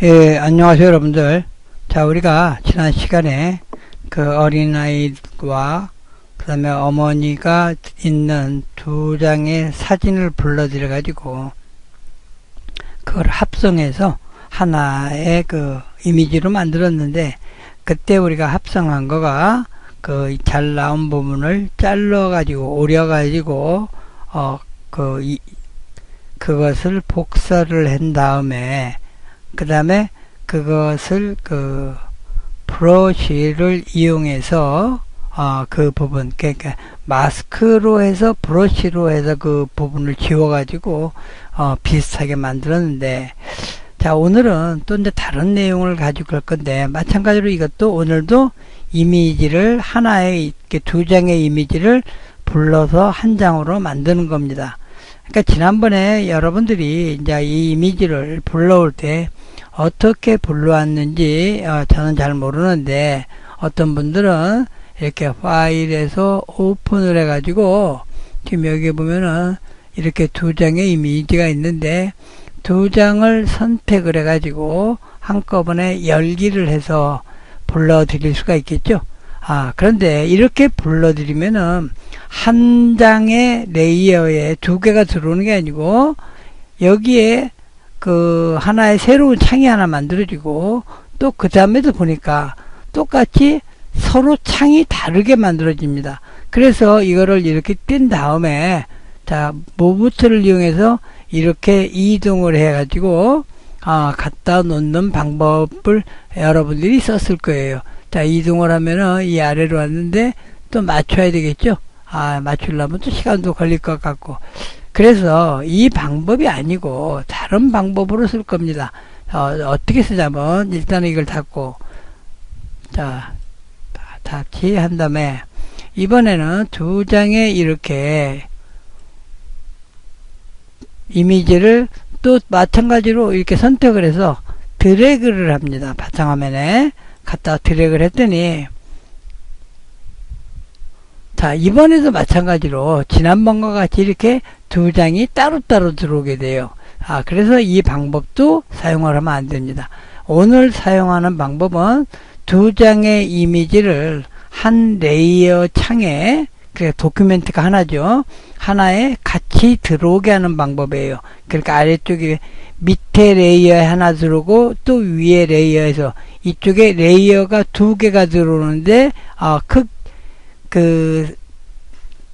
예, 안녕하세요, 여러분들. 자, 우리가 지난 시간에 그 어린아이와 그 다음에 어머니가 있는 두 장의 사진을 불러들여 가지고 그걸 합성해서 하나의 그 이미지로 만들었는데, 그때 우리가 합성한 거가 그 잘 나온 부분을 잘라 가지고 오려 가지고 그것을 복사를 한 다음에 그 다음에 그것을 그 브러쉬를 이용해서 그 부분, 그러니까 마스크로 해서 브러쉬로 해서 그 부분을 지워 가지고 비슷하게 만들었는데, 자, 오늘은 또 이제 다른 내용을 가지고 갈 건데, 마찬가지로 이것도 오늘도 이미지를 하나의 이렇게 두 장의 이미지를 불러서 한 장으로 만드는 겁니다. 그러니까 지난번에 여러분들이 이제 이 이미지를 불러올 때 어떻게 불러왔는지 저는 잘 모르는데, 어떤 분들은 이렇게 파일에서 오픈을 해가지고 지금 여기 보면은 이렇게 두 장의 이미지가 있는데, 두 장을 선택을 해가지고 한꺼번에 열기를 해서 불러드릴 수가 있겠죠. 그런데 이렇게 불러드리면은 한 장의 레이어에 두 개가 들어오는 게 아니고, 여기에 그 하나의 새로운 창이 하나 만들어지고, 또 그 다음에도 보니까 똑같이 서로 창이 다르게 만들어집니다. 그래서 이거를 이렇게 뗀 다음에, 자, 모브트를 이용해서 이렇게 이동을 해가지고 갖다 놓는 방법을 여러분들이 썼을 거예요. 자, 이동을 하면은 이 아래로 왔는데 또 맞춰야 되겠죠. 맞추려면 또 시간도 걸릴 것 같고, 그래서 이 방법이 아니고 다른 방법으로 쓸 겁니다. 어떻게 쓰냐면, 일단은 이걸 닫고, 자, 닫기 한 다음에 이번에는 두 장의 이렇게 이미지를 또 마찬가지로 이렇게 선택을 해서 드래그를 합니다. 바탕화면에 갖다 드래그를 했더니, 자, 이번에도 마찬가지로 지난번과 같이 이렇게 두 장이 따로따로 들어오게 돼요. 그래서 이 방법도 사용을 하면 안 됩니다. 오늘 사용하는 방법은 두 장의 이미지를 한 레이어 창에, 그 도큐멘트가 하나죠. 하나에 같이 들어오게 하는 방법이에요. 그러니까 아래쪽에 밑에 레이어에 하나 들어오고 또 위에 레이어에서 이쪽에 레이어가 두 개가 들어오는데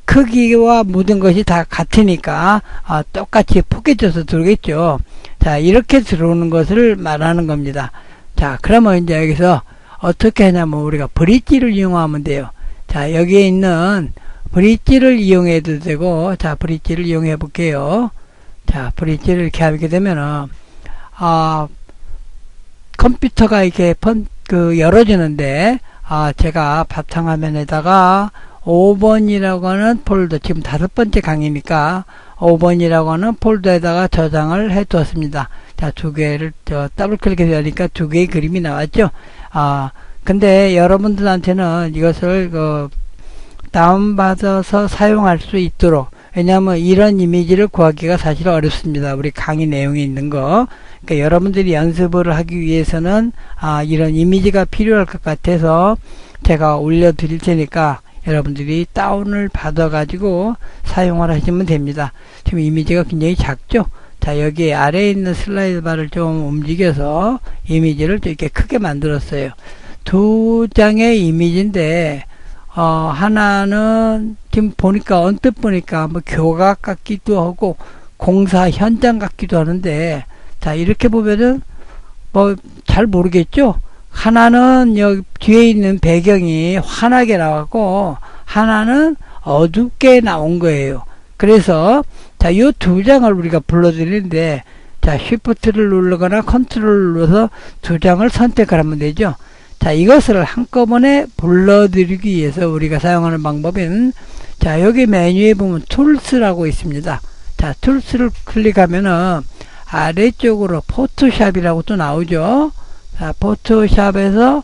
크기와 모든 것이 다 같으니까 똑같이 포개져서 들어오겠죠. 자, 이렇게 들어오는 것을 말하는 겁니다. 자, 그러면 이제 여기서 어떻게 하냐면 우리가 브릿지를 이용하면 돼요. 자, 여기에 있는 브릿지를 이용해도 되고, 자, 브릿지를 이용해 볼게요. 자, 브릿지를 이렇게 하게 되면은 컴퓨터가 이렇게 열어지는데, 제가 바탕화면에다가 5번이라고 하는 폴더, 지금 5번째 강의니까 5번이라고 하는 폴더에다가 저장을 해 두었습니다. 자, 두 개를 더블 클릭해서 하니까 두 개의 그림이 나왔죠. 근데 여러분들한테는 이것을 다운받아서 사용할 수 있도록, 왜냐하면 이런 이미지를 구하기가 사실 어렵습니다. 우리 강의 내용에 있는 거. 그러니까 여러분들이 연습을 하기 위해서는 이런 이미지가 필요할 것 같아서 제가 올려드릴 테니까 여러분들이 다운을 받아 가지고 사용을 하시면 됩니다. 지금 이미지가 굉장히 작죠. 자, 여기 아래에 있는 슬라이드 바를 좀 움직여서 이미지를 좀 이렇게 크게 만들었어요. 두 장의 이미지인데, 하나는 지금 보니까, 언뜻 보니까 뭐 교각 같기도 하고 공사 현장 같기도 하는데, 자, 이렇게 보면은 뭐 잘 모르겠죠? 하나는 여기 뒤에 있는 배경이 환하게 나왔고 하나는 어둡게 나온 거예요. 그래서 자, 이 두 장을 우리가 불러드리는데, 자, 쉬프트를 누르거나 컨트롤을 눌러서 두 장을 선택을 하면 되죠. 자, 이것을 한꺼번에 불러드리기 위해서 우리가 사용하는 방법은, 자, 여기 메뉴에 보면 툴스라고 있습니다. 자, 툴스를 클릭하면은 아래쪽으로 포토샵이라고 또 나오죠. 자, 포토샵에서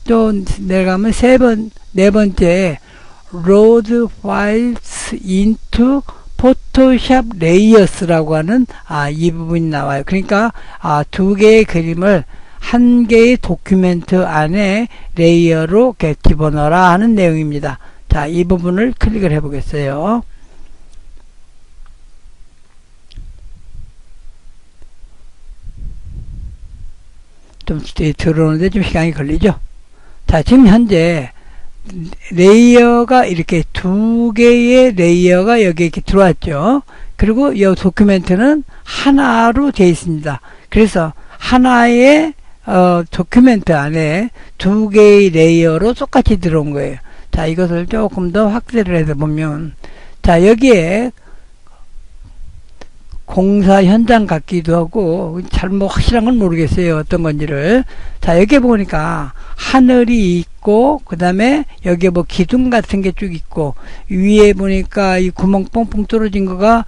또 내려가면 네 번째 load files into 포토샵 레이어스라고 하는 이 부분이 나와요. 그러니까 두 개의 그림을 한 개의 도큐멘트 안에 레이어로 이렇게 집어넣어라 하는 내용입니다. 자, 이 부분을 클릭을 해 보겠어요. 좀 들어오는데 좀 시간이 걸리죠. 자, 지금 현재 레이어가 이렇게 두 개의 레이어가 여기 이렇게 들어왔죠. 그리고 이 도큐멘트는 하나로 되어 있습니다. 그래서 하나의 도큐멘트 안에 두 개의 레이어로 똑같이 들어온 거예요. 자, 이것을 조금 더 확대를 해서 보면, 자, 여기에 공사 현장 같기도 하고 잘 뭐 확실한 건 모르겠어요, 어떤 건지를. 자, 여기 보니까 하늘이 있고 그 다음에 여기에 뭐 기둥 같은 게 쭉 있고, 위에 보니까 이 구멍 뻥뻥 뚫어진 거가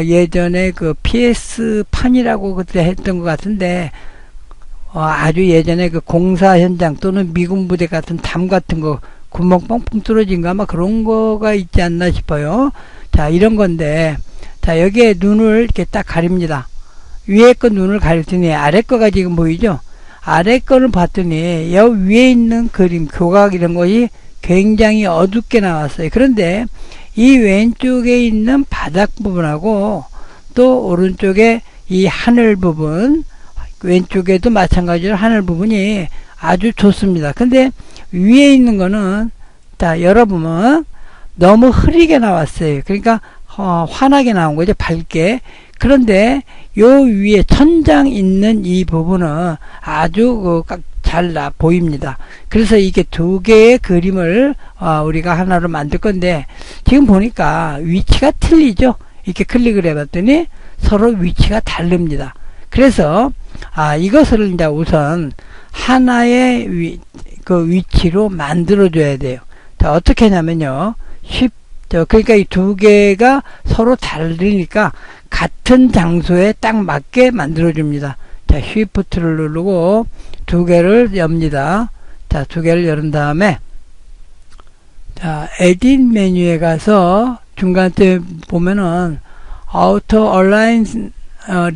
예전에 그 PS 판이라고 그때 했던 것 같은데, 아주 예전에 그 공사 현장 또는 미군 부대 같은 담 같은 거 구멍 뻥뻥 뚫어진 거 아마 그런 거가 있지 않나 싶어요. 자, 이런 건데, 자, 여기에 눈을 이렇게 딱 가립니다. 위에 거 눈을 가렸더니 아래 거가 지금 보이죠? 아래 거를 봤더니 여기 위에 있는 그림, 교각 이런 것이 굉장히 어둡게 나왔어요. 그런데 이 왼쪽에 있는 바닥 부분하고 또 오른쪽에 이 하늘 부분, 왼쪽에도 마찬가지로 하늘 부분이 아주 좋습니다. 근데 위에 있는 거는 자, 열어보면 너무 흐리게 나왔어요. 그러니까 환하게 나온 거죠, 밝게. 그런데 요 위에 천장 있는 이 부분은 아주 잘 보입니다. 그래서 이게 두 개의 그림을 우리가 하나로 만들 건데, 지금 보니까 위치가 틀리죠. 이렇게 클릭을 해봤더니 서로 위치가 다릅니다. 그래서 이것을 이제 우선 하나의 위치로 만들어 줘야 돼요. 자, 어떻게 하냐면요, 그러니까 이 두 개가 서로 다르니까 같은 장소에 딱 맞게 만들어 줍니다. 자, Shift를 누르고 두 개를 엽니다. 자, 두 개를 열은 다음에, 자, 에딧 메뉴에 가서 중간에 보면은 Auto Align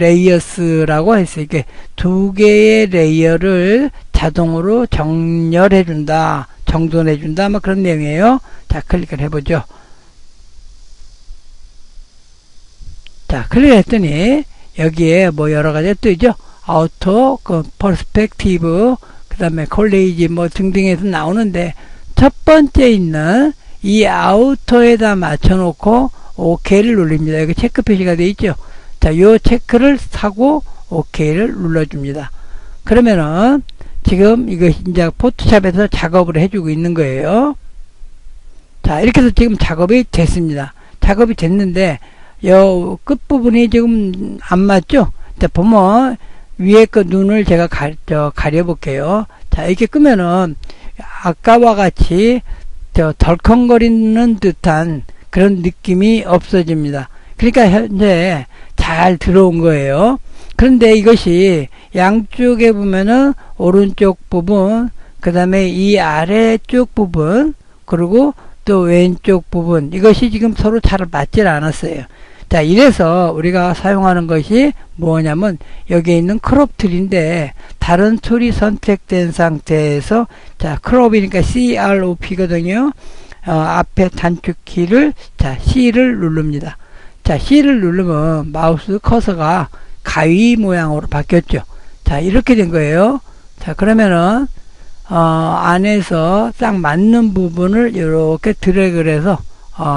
Layers라고 해서 이렇게 두 개의 레이어를 자동으로 정렬해 준다, 정돈해 준다, 뭐 그런 내용이에요. 자, 클릭을 해보죠. 자, 클릭했더니 여기에 뭐 여러 가지 뜨죠. 아우토, 퍼스펙티브, 그 다음에 콜레이지 뭐 등등해서 나오는데, 첫 번째 있는 이 아우토에다 맞춰놓고 OK를 눌립니다. 여기 체크 표시가 되어 있죠. 자, 요 체크를 하고 OK를 눌러줍니다. 그러면은 지금 이거 이제 포토샵에서 작업을 해주고 있는 거예요. 자, 이렇게 해서 지금 작업이 됐습니다. 작업이 됐는데 요 끝부분이 지금 안 맞죠? 자, 보면 위에 그 눈을 제가 가려 볼게요. 자, 이렇게 끄면은 아까와 같이 덜컹거리는 듯한 그런 느낌이 없어집니다. 그러니까 현재 잘 들어온 거예요. 그런데 이것이 양쪽에 보면은 오른쪽 부분, 그 다음에 이 아래쪽 부분, 그리고 또 왼쪽 부분, 이것이 지금 서로 잘 맞질 않았어요. 자, 이래서 우리가 사용하는 것이 뭐냐면 여기에 있는 크롭 툴인데, 다른 툴이 선택된 상태에서, 자, 크롭이니까 CROP거든요. 앞에 단축키를, 자, C를 누릅니다. 자, C를 누르면 마우스 커서가 가위 모양으로 바뀌었죠. 자, 이렇게 된 거예요. 자, 그러면은 안에서 딱 맞는 부분을 이렇게 드래그를 해서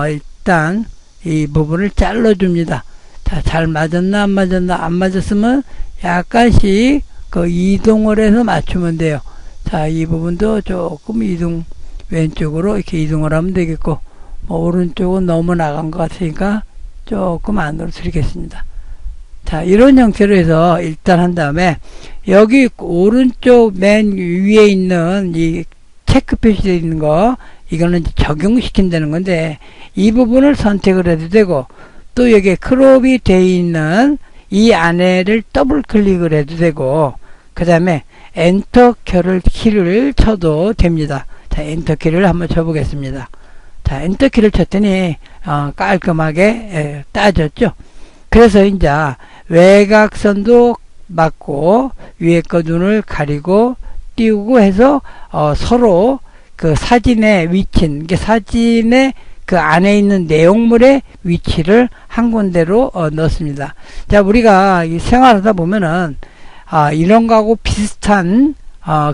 일단 이 부분을 잘라줍니다. 자, 잘 맞았나 안 맞았나, 안 맞았으면 약간씩 이동을 해서 맞추면 돼요. 자, 이 부분도 조금 왼쪽으로 이렇게 이동을 하면 되겠고, 오른쪽은 너무 나간 것 같으니까 조금 안으로 들이겠습니다. 자, 이런 형태로 해서 일단 한 다음에 여기 오른쪽 맨 위에 있는 이 체크 표시되어 있는 거, 이거는 이제 적용시킨다는 건데, 이 부분을 선택을 해도 되고, 또 여기에 크롭이 되어 있는 이 안에를 더블 클릭을 해도 되고, 그 다음에 엔터 키를 쳐도 됩니다. 자, 엔터 키를 한번 쳐보겠습니다. 자, 엔터 키를 쳤더니 깔끔하게 따졌죠. 그래서 이제 외곽선도 맞고 위에 거 눈을 가리고 띄우고 해서 서로 그 사진의 위치, 이게 사진의 그 안에 있는 내용물의 위치를 한 군데로 넣습니다. 자, 우리가 이 생활하다 보면은 이런 거하고 비슷한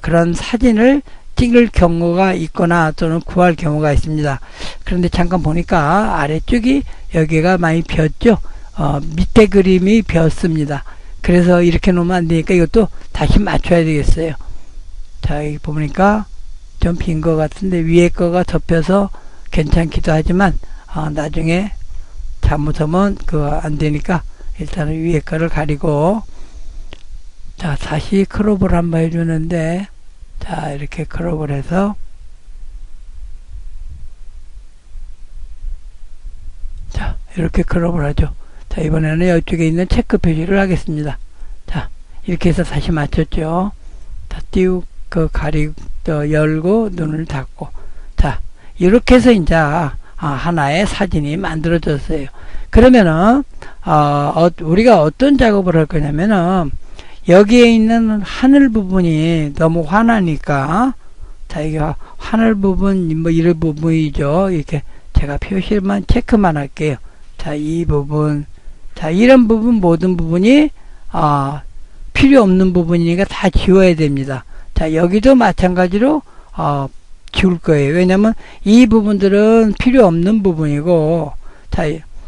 그런 사진을 찍을 경우가 있거나 또는 구할 경우가 있습니다. 그런데 잠깐 보니까 아래쪽이 여기가 많이 비었죠. 밑에 그림이 비었습니다. 그래서 이렇게 놓으면 안 되니까 이것도 다시 맞춰야 되겠어요. 자, 여기 보니까 좀 빈 것 같은데 위에 거가 덮여서 괜찮기도 하지만 나중에 잘못하면 그거 안 되니까 일단은 위에 거를 가리고, 자, 다시 크롭을 한번 해주는데, 자, 이렇게 크롭을 해서, 자, 이렇게 크롭을 하죠. 자, 이번에는 이쪽에 있는 체크 표시를 하겠습니다. 자, 이렇게 해서 다시 맞췄죠. 자, 띄우고 열고 눈을 닫고, 자, 이렇게 해서 이제 하나의 사진이 만들어졌어요. 그러면은 우리가 어떤 작업을 할 거냐면은 여기에 있는 하늘 부분이 너무 환하니까, 자, 이게 하늘 부분 뭐 이런 부분이죠. 이렇게 제가 표시만 체크만 할게요. 자, 이 부분, 자, 이런 부분 모든 부분이 필요 없는 부분이니까 다 지워야 됩니다. 자, 여기도 마찬가지로 지울 거예요. 왜냐면 이 부분들은 필요 없는 부분이고, 자,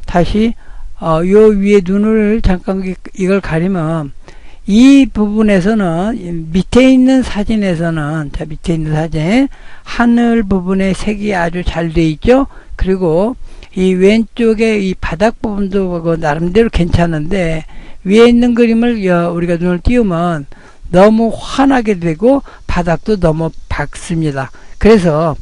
다시 요 위에 눈을 잠깐 이걸 가리면 이 부분에서는 밑에 있는 사진에서는, 자, 밑에 있는 사진 하늘 부분의 색이 아주 잘 돼 있죠. 그리고 이 왼쪽에 이 바닥 부분도 나름대로 괜찮은데 위에 있는 그림을 우리가 눈을 띄우면 너무 환하게 되고 바닥도 너무 밝습니다. 그래서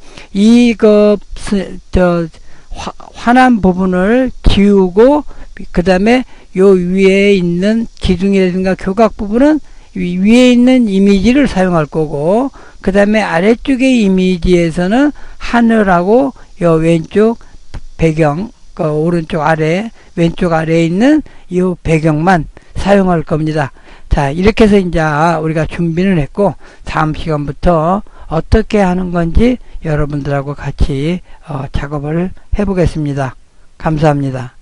환한 부분을 지우고 그 다음에 요 위에 있는 기둥이라든가 교각 부분은 위에 있는 이미지를 사용할 거고, 그 다음에 아래쪽의 이미지에서는 하늘하고 요 왼쪽 배경, 그 오른쪽 아래, 왼쪽 아래에 있는 이 배경만 사용할 겁니다. 자, 이렇게 해서 이제 우리가 준비를 했고, 다음 시간부터 어떻게 하는 건지 여러분들하고 같이 작업을 해보겠습니다. 감사합니다.